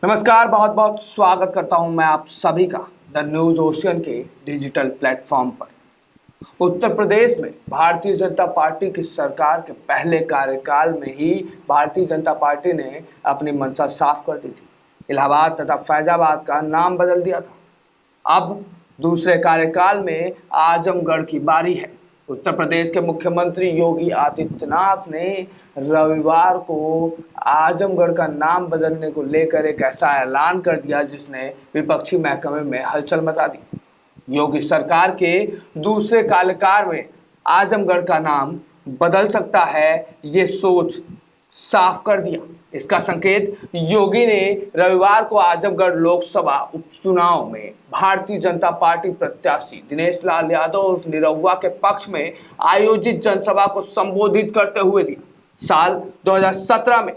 नमस्कार, बहुत बहुत स्वागत करता हूं मैं आप सभी का द न्यूज ओशियन के डिजिटल प्लेटफॉर्म पर। उत्तर प्रदेश में भारतीय जनता पार्टी की सरकार के पहले कार्यकाल में ही भारतीय जनता पार्टी ने अपनी मंशा साफ कर दी थी। इलाहाबाद तथा फैजाबाद का नाम बदल दिया था। अब दूसरे कार्यकाल में आजमगढ़ की बारी है। उत्तर प्रदेश के मुख्यमंत्री योगी आदित्यनाथ ने रविवार को आजमगढ़ का नाम बदलने को लेकर एक ऐसा ऐलान कर दिया जिसने विपक्षी महकमे में हलचल मचा दी। योगी सरकार के दूसरे कार्यकाल में आजमगढ़ का नाम बदल सकता है, ये सोच साफ कर दिया। इसका संकेत योगी ने रविवार को आजमगढ़ लोकसभा उपचुनाव में भारतीय जनता पार्टी प्रत्याशी दिनेश लाल यादव निरहुआ के पक्ष में आयोजित जनसभा को संबोधित करते हुए दिया। साल 2017 में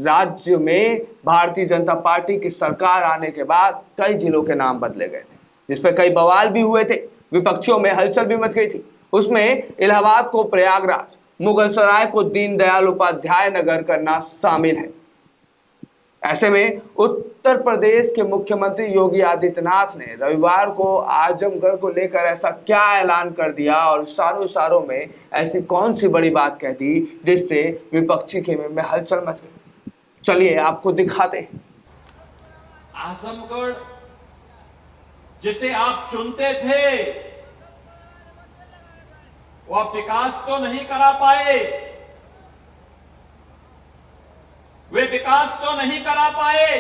राज्य में भारतीय जनता पार्टी की सरकार आने के बाद कई जिलों के नाम बदले गए थे, जिसपे कई बवाल भी हुए थे, विपक्षियों में हलचल भी मच गई थी। उसमें इलाहाबाद को प्रयागराज, मुगलसराय को दीनदयाल उपाध्याय नगर करना शामिल है। ऐसे में उत्तर प्रदेश के मुख्यमंत्री योगी आदित्यनाथ ने रविवार को आजमगढ़ को लेकर ऐसा क्या ऐलान कर दिया और इशारों में ऐसी कौन सी बड़ी बात कह दी जिससे विपक्षी खेमे में हलचल मच गई। चलिए आपको दिखाते हैं। आजमगढ़ जिसे आप चुनते थे वो आप विकास तो नहीं करा पाए, वे विकास तो नहीं करा पाए।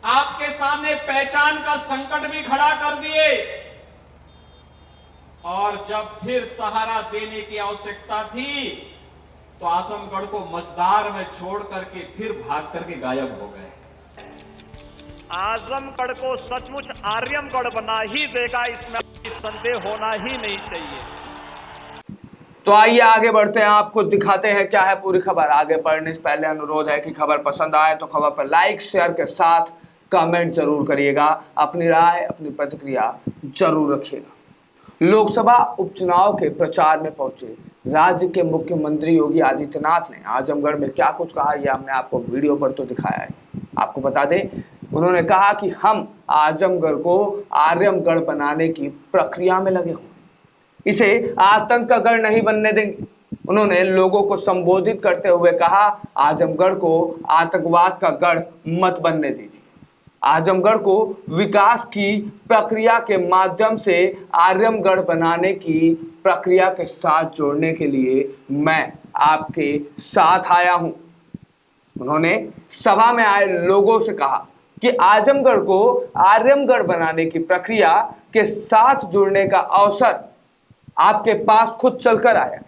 आपके सामने पहचान का संकट भी खड़ा कर दिए और जब फिर सहारा देने की आवश्यकता थी तो आजमगढ़ को मझधार में छोड़ करके फिर भाग करके गायब हो गए। आजमगढ़ को सचमुच आर्यमगढ़ बना ही देगा, इसमें संदेह होना ही नहीं चाहिए। तो आइए आगे बढ़ते हैं, आपको दिखाते हैं क्या है पूरी खबर। आगे बढ़ने से पहले अनुरोध है कि खबर पसंद आए तो खबर पर लाइक शेयर के साथ कमेंट जरूर करिएगा, अपनी राय अपनी प्रतिक्रिया जरूर रखिएगा। लोकसभा उपचुनाव के प्रचार में पहुंचे राज्य के मुख्यमंत्री योगी आदित्यनाथ ने आजमगढ़ में क्या कुछ कहा, यह हमने आपको वीडियो पर तो दिखाया है। आपको बता दें, उन्होंने कहा कि हम आजमगढ़ को आर्यमगढ़ बनाने की प्रक्रिया में लगे हुए, इसे आतंक का गढ़ नहीं बनने देंगे। उन्होंने लोगों को संबोधित करते हुए कहा, आजमगढ़ को आतंकवाद का गढ़ मत बनने दीजिए। आजमगढ़ को विकास की प्रक्रिया के माध्यम से आर्यमगढ़ बनाने की प्रक्रिया के साथ जोड़ने के लिए मैं आपके साथ आया हूं। उन्होंने सभा में आए लोगों से कहा कि आजमगढ़ को आर्यमगढ़ बनाने की प्रक्रिया के साथ जुड़ने का अवसर आपके पास खुद चलकर आया है।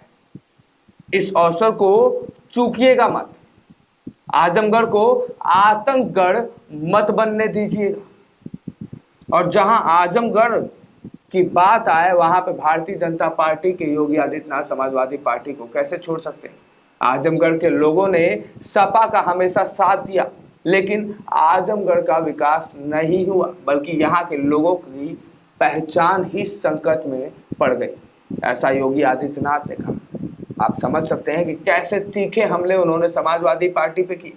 इस अवसर को चूकिएगा मत। आजमगढ़ को आतंकगढ़ मत बनने दीजिएगा। और जहां आजमगढ़ की बात आए वहां पे भारतीय जनता पार्टी के योगी आदित्यनाथ समाजवादी पार्टी को कैसे छोड़ सकते हैं। आजमगढ़ के लोगों ने सपा का हमेशा साथ दिया, लेकिन आजमगढ़ का विकास नहीं हुआ, बल्कि यहाँ के लोगों की पहचान ही संकट में पड़ गई, ऐसा योगी आदित्यनाथ ने कहा। आप समझ सकते हैं कि कैसे तीखे हमले उन्होंने समाजवादी पार्टी पे किए।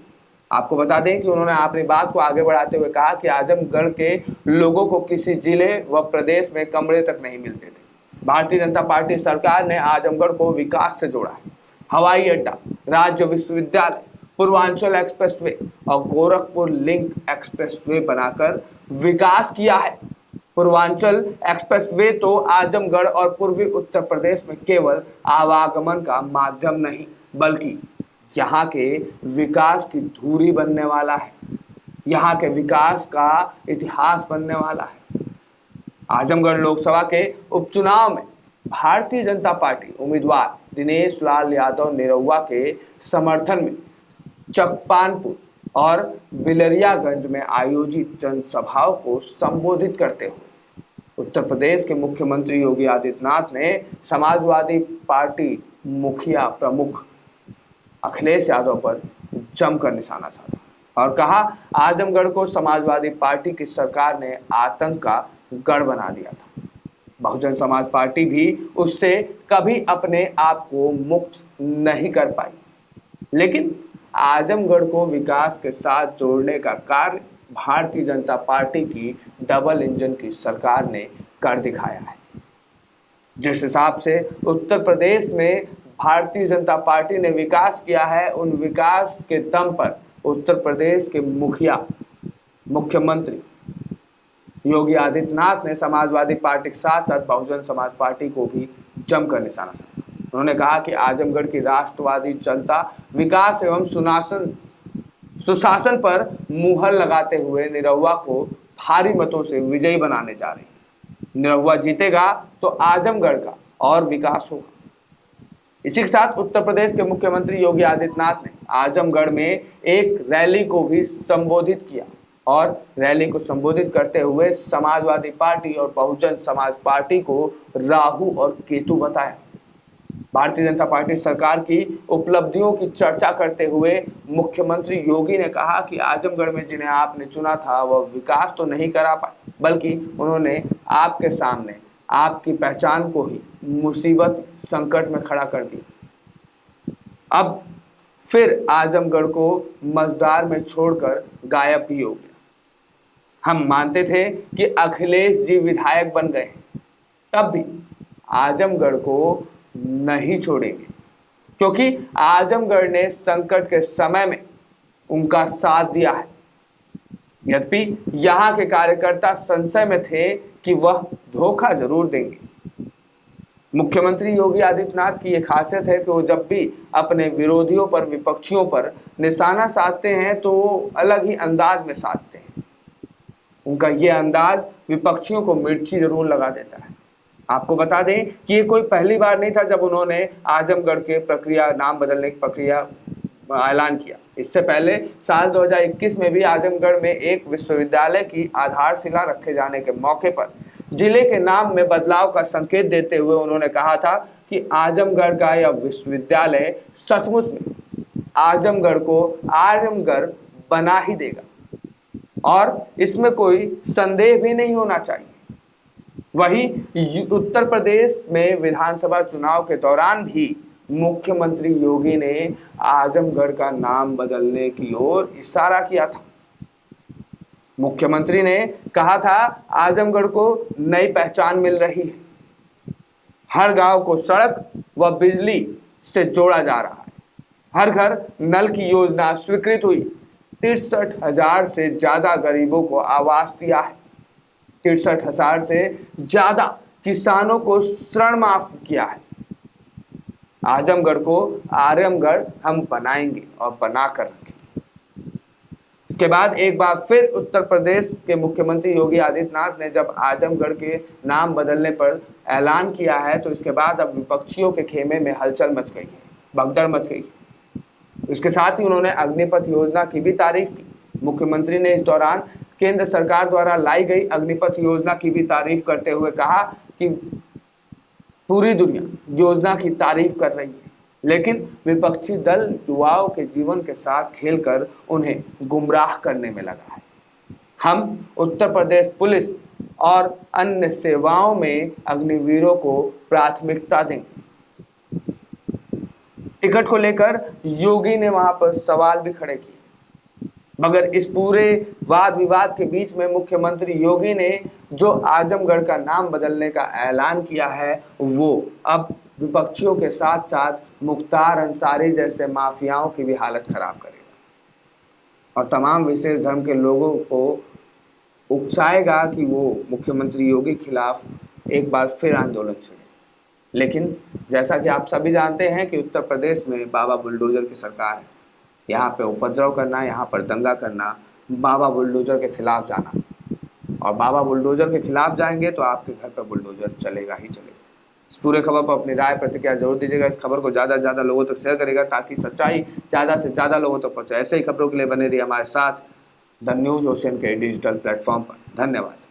आपको बता दें कि उन्होंने अपनी बात को आगे बढ़ाते हुए कहा कि आजमगढ़ के लोगों को किसी जिले व प्रदेश में कमरे तक नहीं मिलते थे। भारतीय जनता पार्टी सरकार ने आजमगढ़ को विकास से जोड़ा है। हवाई अड्डा, राज्य विश्वविद्यालय, पूर्वांचल एक्सप्रेसवे और गोरखपुर लिंक एक्सप्रेसवे बनाकर विकास किया है। पूर्वांचल एक्सप्रेसवे तो आजमगढ़ और पूर्वी उत्तर प्रदेश में केवल आवागमन का माध्यम नहीं, बल्कि यहाँ के विकास की धुरी बनने वाला है, यहाँ के विकास का इतिहास बनने वाला है। आजमगढ़ लोकसभा के उपचुनाव में भारतीय जनता पार्टी उम्मीदवार दिनेश लाल यादव निरहुआ के समर्थन में चकपानपुर और बिलरियागंज में आयोजित जनसभाओं को संबोधित करते हुए उत्तर प्रदेश के मुख्यमंत्री योगी आदित्यनाथ ने समाजवादी पार्टी मुखिया प्रमुख अखिलेश यादव पर जमकर निशाना साधा और कहा, आजमगढ़ को समाजवादी पार्टी की सरकार ने आतंक का गढ़ बना दिया था। बहुजन समाज पार्टी भी उससे कभी अपने आप को मुक्त नहीं कर पाई, लेकिन आजमगढ़ को विकास के साथ जोड़ने का कार्य भारतीय जनता पार्टी की डबल इंजन की सरकार ने कर दिखाया है। जिस हिसाब से उत्तर प्रदेश में भारतीय जनता पार्टी ने विकास किया है, उन विकास के दम पर उत्तर प्रदेश के मुख्यमंत्री योगी आदित्यनाथ ने समाजवादी पार्टी के साथ साथ बहुजन समाज पार्टी को भी जमकर निशाना साधा। उन्होंने कहा कि आजमगढ़ की राष्ट्रवादी जनता विकास एवं सुशासन पर मुहर लगाते हुए निरहुआ को भारी मतों से विजयी बनाने जा रही है। निरहुआ जीतेगा तो आजमगढ़ का और विकास होगा। इसी के साथ उत्तर प्रदेश के मुख्यमंत्री योगी आदित्यनाथ ने आजमगढ़ में एक रैली को भी संबोधित किया और रैली को संबोधित करते हुए समाजवादी पार्टी और बहुजन समाज पार्टी को राहु और केतु बताया। भारतीय जनता पार्टी सरकार की उपलब्धियों की चर्चा करते हुए मुख्यमंत्री योगी ने कहा कि आजमगढ़ में जिन्हें आपने चुना था वह विकास तो नहीं करा पाए, बल्कि उन्होंने आपके सामने आपकी पहचान को ही मुसीबत संकट में खड़ा कर दिया। अब फिर आजमगढ़ को मझधार में छोड़कर गायब भी हो गया। हम मानते थे कि अखिलेश जी विधायक बन गए, तब भी आजमगढ़ को नहीं छोड़ेंगे, क्योंकि आजमगढ़ ने संकट के समय में उनका साथ दिया है। यद्यपि यहाँ के कार्यकर्ता संशय में थे कि वह धोखा जरूर देंगे। मुख्यमंत्री योगी आदित्यनाथ की यह खासियत है कि वो जब भी अपने विरोधियों पर, विपक्षियों पर निशाना साधते हैं तो वो अलग ही अंदाज में साधते हैं। उनका ये अंदाज विपक्षियों को मिर्ची जरूर लगा देता है। आपको बता दें कि ये कोई पहली बार नहीं था जब उन्होंने आजमगढ़ के नाम बदलने की प्रक्रिया ऐलान किया। इससे पहले साल 2021 में भी आजमगढ़ में एक विश्वविद्यालय की आधारशिला रखे जाने के मौके पर जिले के नाम में बदलाव का संकेत देते हुए उन्होंने कहा था कि आजमगढ़ का यह विश्वविद्यालय सचमुच में आजमगढ़ को आजमगढ़ बना ही देगा और इसमें कोई संदेह भी नहीं होना चाहिए। वहीं उत्तर प्रदेश में विधानसभा चुनाव के दौरान भी मुख्यमंत्री योगी ने आजमगढ़ का नाम बदलने की ओर इशारा किया था। मुख्यमंत्री ने कहा था आजमगढ़ को नई पहचान मिल रही है, हर गांव को सड़क व बिजली से जोड़ा जा रहा है, हर घर नल की योजना स्वीकृत हुई, 63,000 से ज्यादा गरीबों को आवास दिया है, 63,000 से ज्यादा किसानों को ऋण माफ किया है। आजमगढ़ को आर्यमगढ़ हम बनाएंगे और बनाकर रखेंगे। इसके बाद एक बार फिर उत्तर प्रदेश के मुख्यमंत्री योगी आदित्यनाथ ने जब आजमगढ़ के नाम बदलने पर ऐलान किया है तो इसके बाद अब विपक्षियों के खेमे में हलचल मच गई है, भगदड़ मच गई है। इसके साथ ही उन्होंने अग्निपथ योजना की भी तारीफ की। मुख्यमंत्री ने इस दौरान केंद्र सरकार द्वारा लाई गई अग्निपथ योजना की भी तारीफ करते हुए कहा कि पूरी दुनिया योजना की तारीफ कर रही है, लेकिन विपक्षी दल युवाओं के जीवन के साथ खेलकर उन्हें गुमराह करने में लगा है। हम उत्तर प्रदेश पुलिस और अन्य सेवाओं में अग्निवीरों को प्राथमिकता देंगे। टिकट को लेकर योगी ने वहां पर सवाल भी खड़े किए, मगर इस पूरे वाद विवाद के बीच में मुख्यमंत्री योगी ने जो आजमगढ़ का नाम बदलने का ऐलान किया है वो अब विपक्षियों के साथ साथ मुख्तार अंसारी जैसे माफियाओं की भी हालत खराब करेगा और तमाम विशेष धर्म के लोगों को उकसाएगा कि वो मुख्यमंत्री योगी के खिलाफ एक बार फिर आंदोलन छेड़े। लेकिन जैसा कि आप सभी जानते हैं कि उत्तर प्रदेश में बाबा बुलडोजर की सरकार है। यहाँ पे उपद्रव करना, यहाँ पर दंगा करना, बाबा बुलडोजर के खिलाफ जाना, और बाबा बुलडोजर के खिलाफ जाएंगे तो आपके घर पर बुलडोजर चलेगा ही चलेगा। इस पूरे खबर पर अपनी राय प्रतिक्रिया जरूर दीजिएगा। इस खबर को ज़्यादा से ज़्यादा लोगों तक शेयर करेगा ताकि सच्चाई ज़्यादा से ज़्यादा लोगों तक पहुँचे। ऐसे ही खबरों के लिए बने रहिए हमारे साथ द न्यूज़ ओशियन के डिजिटल प्लेटफॉर्म पर। धन्यवाद।